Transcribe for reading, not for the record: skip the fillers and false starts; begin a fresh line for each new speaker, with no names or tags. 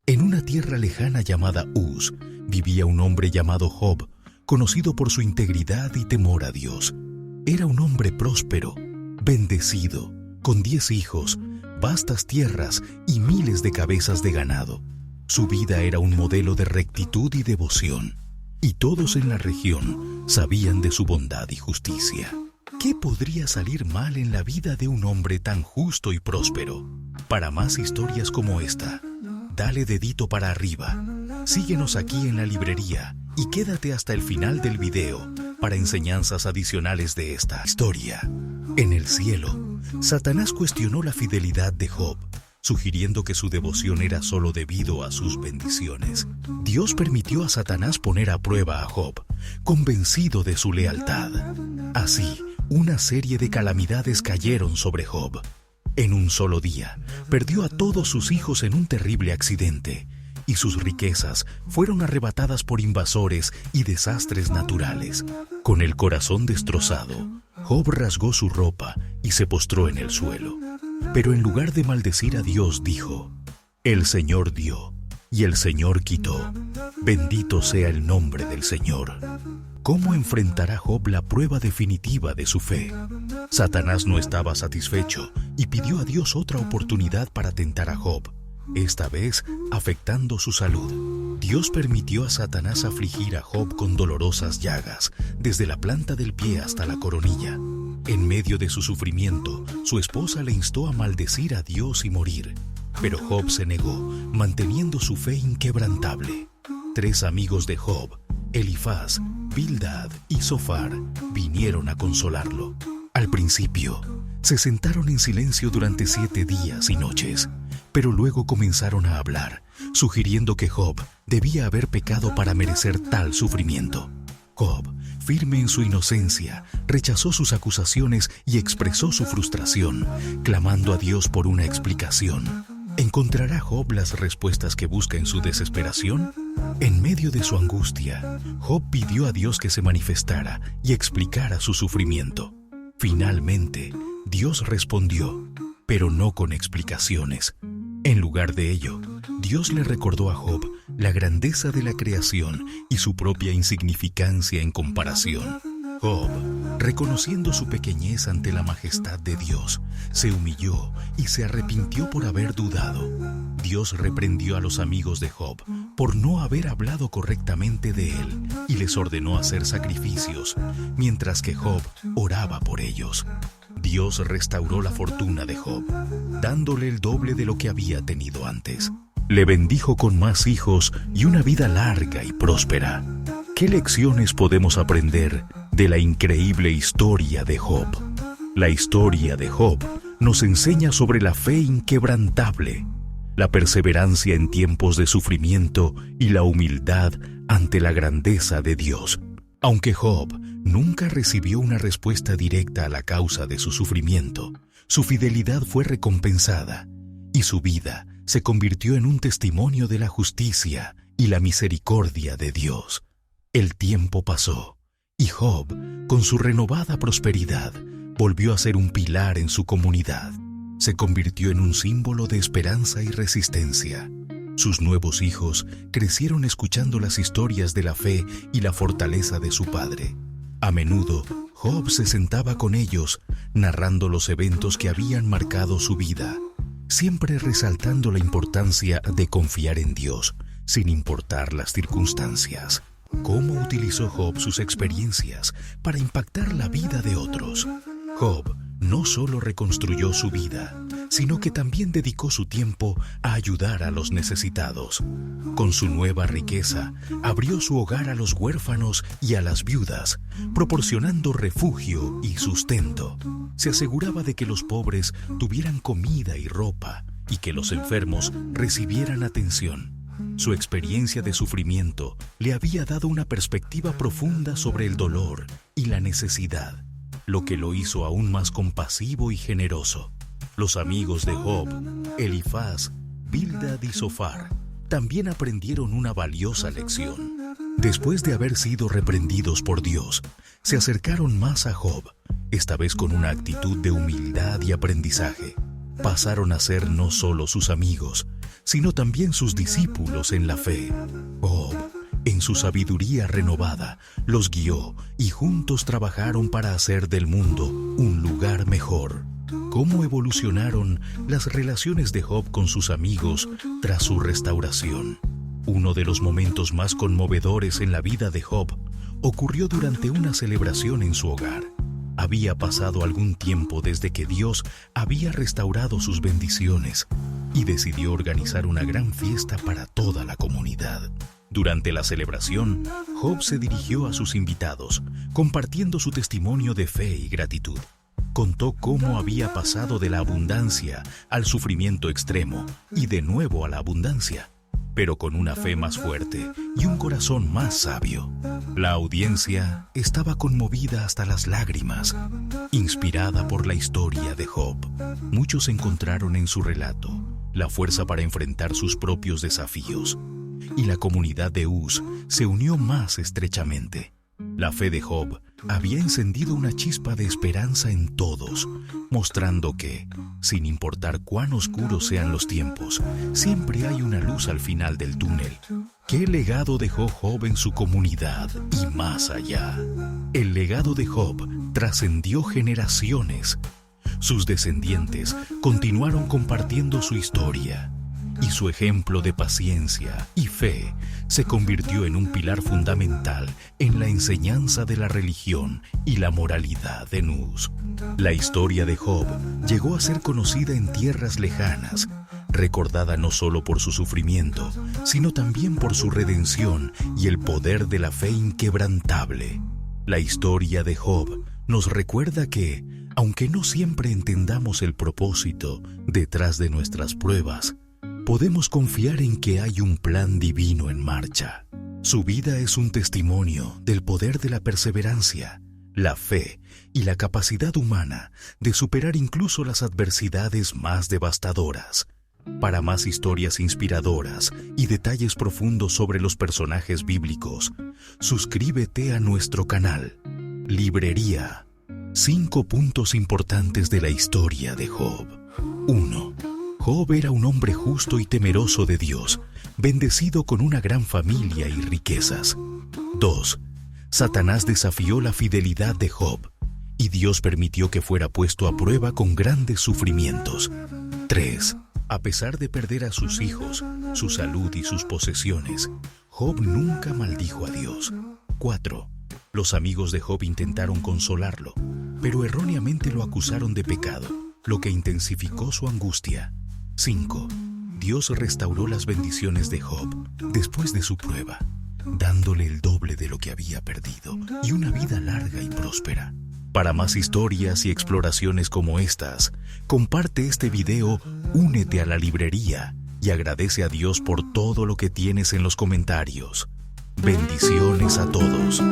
En una tierra lejana llamada Uz, vivía un hombre llamado Job, conocido por su integridad y temor a Dios. Era un hombre próspero, bendecido, con 10 hijos, vastas tierras y miles de cabezas de ganado. Su vida era un modelo de rectitud y devoción, y todos en la región sabían de su bondad y justicia. ¿Qué podría salir mal en la vida de un hombre tan justo y próspero? Para más historias como esta, dale dedito para arriba, síguenos aquí en la librería y quédate hasta el final del video para enseñanzas adicionales de esta historia. En el cielo, Satanás cuestionó la fidelidad de Job, sugiriendo que su devoción era solo debido a sus bendiciones. Dios permitió a Satanás poner a prueba a Job, convencido de su lealtad. Así, una serie de calamidades cayeron sobre Job. En un solo día, perdió a todos sus hijos en un terrible accidente, y sus riquezas fueron arrebatadas por invasores y desastres naturales. Con el corazón destrozado, Job rasgó su ropa y se postró en el suelo. Pero en lugar de maldecir a Dios, dijo: «El Señor dio, y el Señor quitó. Bendito sea el nombre del Señor». ¿Cómo enfrentará Job la prueba definitiva de su fe? Satanás no estaba satisfecho y pidió a Dios otra oportunidad para tentar a Job, esta vez afectando su salud. Dios permitió a Satanás afligir a Job con dolorosas llagas, desde la planta del pie hasta la coronilla. En medio de su sufrimiento, su esposa le instó a maldecir a Dios y morir, pero Job se negó, manteniendo su fe inquebrantable. 3 amigos de Job, Elifaz, Bildad y Zofar, vinieron a consolarlo. Al principio, se sentaron en silencio durante 7 días y noches, pero luego comenzaron a hablar, sugiriendo que Job debía haber pecado para merecer tal sufrimiento. Job, firme en su inocencia, rechazó sus acusaciones y expresó su frustración, clamando a Dios por una explicación. ¿Encontrará Job las respuestas que busca en su desesperación? En medio de su angustia, Job pidió a Dios que se manifestara y explicara su sufrimiento. Finalmente, Dios respondió, pero no con explicaciones. En lugar de ello, Dios le recordó a Job la grandeza de la creación y su propia insignificancia en comparación. Job, reconociendo su pequeñez ante la majestad de Dios, se humilló y se arrepintió por haber dudado. Dios reprendió a los amigos de Job por no haber hablado correctamente de él y les ordenó hacer sacrificios, mientras que Job oraba por ellos. Dios restauró la fortuna de Job, dándole el doble de lo que había tenido antes. Le bendijo con más hijos y una vida larga y próspera. ¿Qué lecciones podemos aprender de la increíble historia de Job? La historia de Job nos enseña sobre la fe inquebrantable, la perseverancia en tiempos de sufrimiento y la humildad ante la grandeza de Dios. Aunque Job nunca recibió una respuesta directa a la causa de su sufrimiento, su fidelidad fue recompensada y su vida se convirtió en un testimonio de la justicia y la misericordia de Dios. El tiempo pasó y Job, con su renovada prosperidad, volvió a ser un pilar en su comunidad. Se convirtió en un símbolo de esperanza y resistencia. Sus nuevos hijos crecieron escuchando las historias de la fe y la fortaleza de su padre. A menudo, Job se sentaba con ellos, narrando los eventos que habían marcado su vida, siempre resaltando la importancia de confiar en Dios, sin importar las circunstancias. ¿Cómo utilizó Job sus experiencias para impactar la vida de otros? Job no solo reconstruyó su vida, sino que también dedicó su tiempo a ayudar a los necesitados. Con su nueva riqueza, abrió su hogar a los huérfanos y a las viudas, proporcionando refugio y sustento. Se aseguraba de que los pobres tuvieran comida y ropa, y que los enfermos recibieran atención. Su experiencia de sufrimiento le había dado una perspectiva profunda sobre el dolor y la necesidad, lo que lo hizo aún más compasivo y generoso. Los amigos de Job, Elifaz, Bildad y Zofar, también aprendieron una valiosa lección. Después de haber sido reprendidos por Dios, se acercaron más a Job, esta vez con una actitud de humildad y aprendizaje. Pasaron a ser no solo sus amigos, sino también sus discípulos en la fe. Job, en su sabiduría renovada, los guió y juntos trabajaron para hacer del mundo un lugar mejor. ¿Cómo evolucionaron las relaciones de Job con sus amigos tras su restauración? Uno de los momentos más conmovedores en la vida de Job ocurrió durante una celebración en su hogar. Había pasado algún tiempo desde que Dios había restaurado sus bendiciones y decidió organizar una gran fiesta para toda la comunidad. Durante la celebración, Job se dirigió a sus invitados, compartiendo su testimonio de fe y gratitud. Contó cómo había pasado de la abundancia al sufrimiento extremo y de nuevo a la abundancia, pero con una fe más fuerte y un corazón más sabio. La audiencia estaba conmovida hasta las lágrimas, inspirada por la historia de Job. Muchos encontraron en su relato la fuerza para enfrentar sus propios desafíos, y la comunidad de Uz se unió más estrechamente. La fe de Job había encendido una chispa de esperanza en todos, mostrando que, sin importar cuán oscuros sean los tiempos, siempre hay una luz al final del túnel. ¿Qué legado dejó Job en su comunidad y más allá? El legado de Job trascendió generaciones. Sus descendientes continuaron compartiendo su historia, y su ejemplo de paciencia y fe se convirtió en un pilar fundamental en la enseñanza de la religión y la moralidad en Uz. La historia de Job llegó a ser conocida en tierras lejanas, recordada no solo por su sufrimiento, sino también por su redención y el poder de la fe inquebrantable. La historia de Job nos recuerda que, aunque no siempre entendamos el propósito detrás de nuestras pruebas, podemos confiar en que hay un plan divino en marcha. Su vida es un testimonio del poder de la perseverancia, la fe y la capacidad humana de superar incluso las adversidades más devastadoras. Para más historias inspiradoras y detalles profundos sobre los personajes bíblicos, suscríbete a nuestro canal. Librería. 5 puntos importantes de la historia de Job. 1. Job era un hombre justo y temeroso de Dios, bendecido con una gran familia y riquezas. 2. Satanás desafió la fidelidad de Job, y Dios permitió que fuera puesto a prueba con grandes sufrimientos. 3. A pesar de perder a sus hijos, su salud y sus posesiones, Job nunca maldijo a Dios. 4. Los amigos de Job intentaron consolarlo, pero erróneamente lo acusaron de pecado, lo que intensificó su angustia. 5. Dios restauró las bendiciones de Job después de su prueba, dándole el doble de lo que había perdido y una vida larga y próspera. Para más historias y exploraciones como estas, comparte este video, únete a la librería y agradece a Dios por todo lo que tienes en los comentarios. Bendiciones a todos.